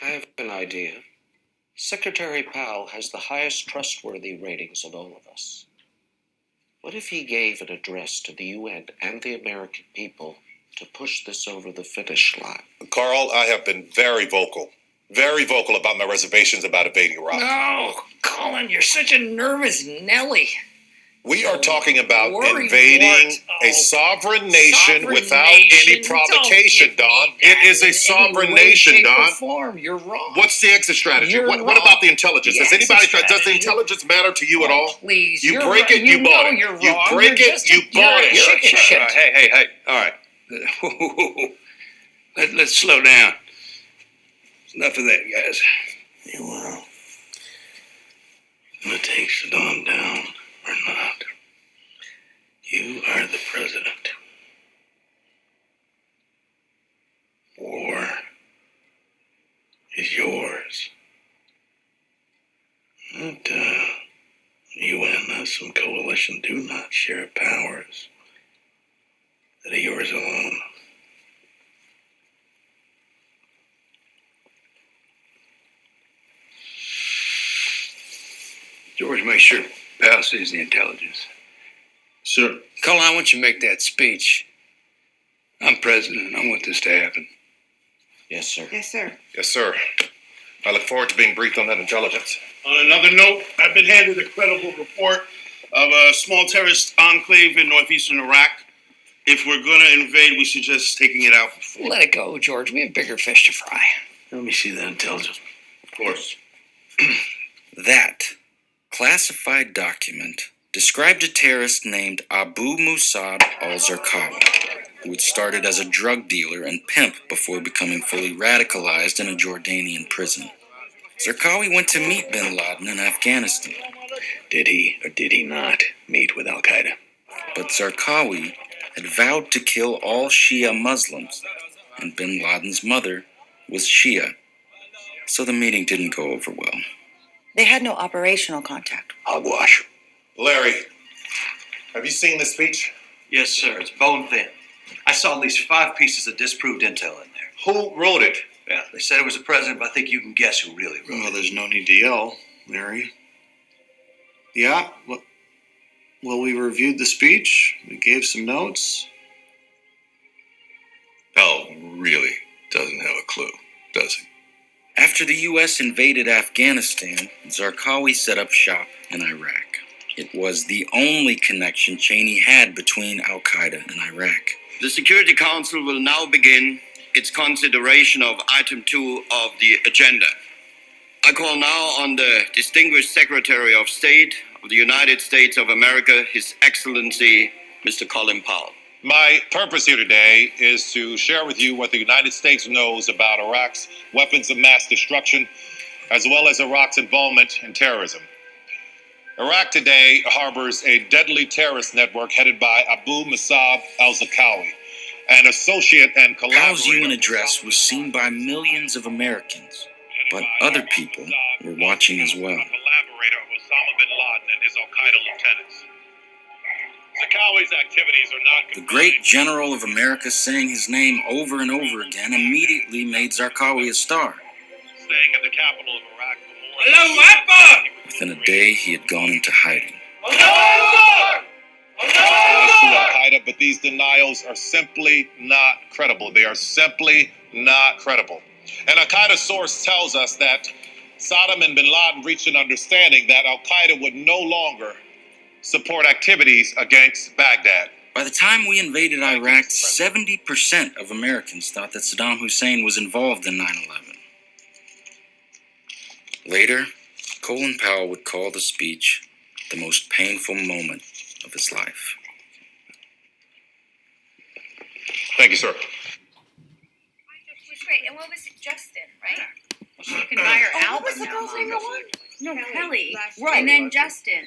I have an idea. Secretary Powell has the highest trustworthy ratings of all of us. What if he gave an address to the UN and the American people to push this over the finish line? Carl, I have been very vocal about my reservations about invading Iraq. No, Colin, you're such a nervous Nelly. We are talking about invading a sovereign nation without any provocation, Don. It is a sovereign nation, Don. You're wrong. What's the exit strategy? What about the intelligence? Does the intelligence matter to you at all? Please, you break it, you bought it. You break it, you bought it. Hey, all right. Let's slow down. Enough of that, guys. You will. Gonna take Saddam down or not? You are the president. War is yours. But you and us and coalition do not share powers that are yours alone. George, make sure Powell sees the intelligence. Sir. Colin, I want you to make that speech. I'm president, and I want this to happen. Yes, sir. Yes, sir. Yes, sir. I look forward to being briefed on that intelligence. On another note, I've been handed a credible report of a small terrorist enclave in northeastern Iraq. If we're going to invade, we suggest taking it out before. Let it go, George. We have bigger fish to fry. Let me see that intelligence. Of course. That classified document described a terrorist named Abu Musab al-Zarqawi, who had started as a drug dealer and pimp before becoming fully radicalized in a Jordanian prison. Zarqawi went to meet bin Laden in Afghanistan. Did he or did he not meet with Al-Qaeda? But Zarqawi had vowed to kill all Shia Muslims, and bin Laden's mother was Shia, so the meeting didn't go over well. They had no operational contact. Hogwash. Larry, have you seen this speech? Yes, sir. It's bone thin. I saw at least 5 pieces of disproved intel in there. Who wrote it? Yeah, they said it was the president, but I think you can guess who really wrote Well, it. there's no need to yell, Larry. Yeah, well, we reviewed the speech. We gave some notes. Powell really doesn't have a clue, does he? After the U.S. invaded Afghanistan, Zarqawi set up shop in Iraq. It was the only connection Cheney had between Al-Qaeda and Iraq. The Security Council will now begin its consideration of Item 2 of the agenda. I call now on the distinguished Secretary of State of the United States of America, His Excellency, Mr. Colin Powell. My purpose here today is to share with you what the United States knows about Iraq's weapons of mass destruction, as well as Iraq's involvement in terrorism. Iraq today harbors a deadly terrorist network headed by Abu Musab al-Zarqawi, an associate and collaborator. Powell's UN address was seen by millions of Americans, but other people were watching as well. Collaborator of Osama bin Laden and his Al-Qaeda lieutenants. Zarqawi's activities are not. The great general of America saying his name over and over again immediately made Zarqawi a star. Staying in the capital of Iraq for more. Allahu Akbar! Within a day, he had gone into hiding. Al-Qaeda, but these denials are simply not credible. They are simply not credible. An Al-Qaeda source tells us that Saddam and bin Laden reached an understanding that Al-Qaeda would no longer support activities against Baghdad. By the time we invaded Iraq, 70% of Americans thought that Saddam Hussein was involved in 9/11. Later, Colin Powell would call the speech the most painful moment of his life. Thank you, sir. It was great. And what was it? Justin, right? You can buy her album. What was the girl's name? No, Kelly. Right. And then Justin.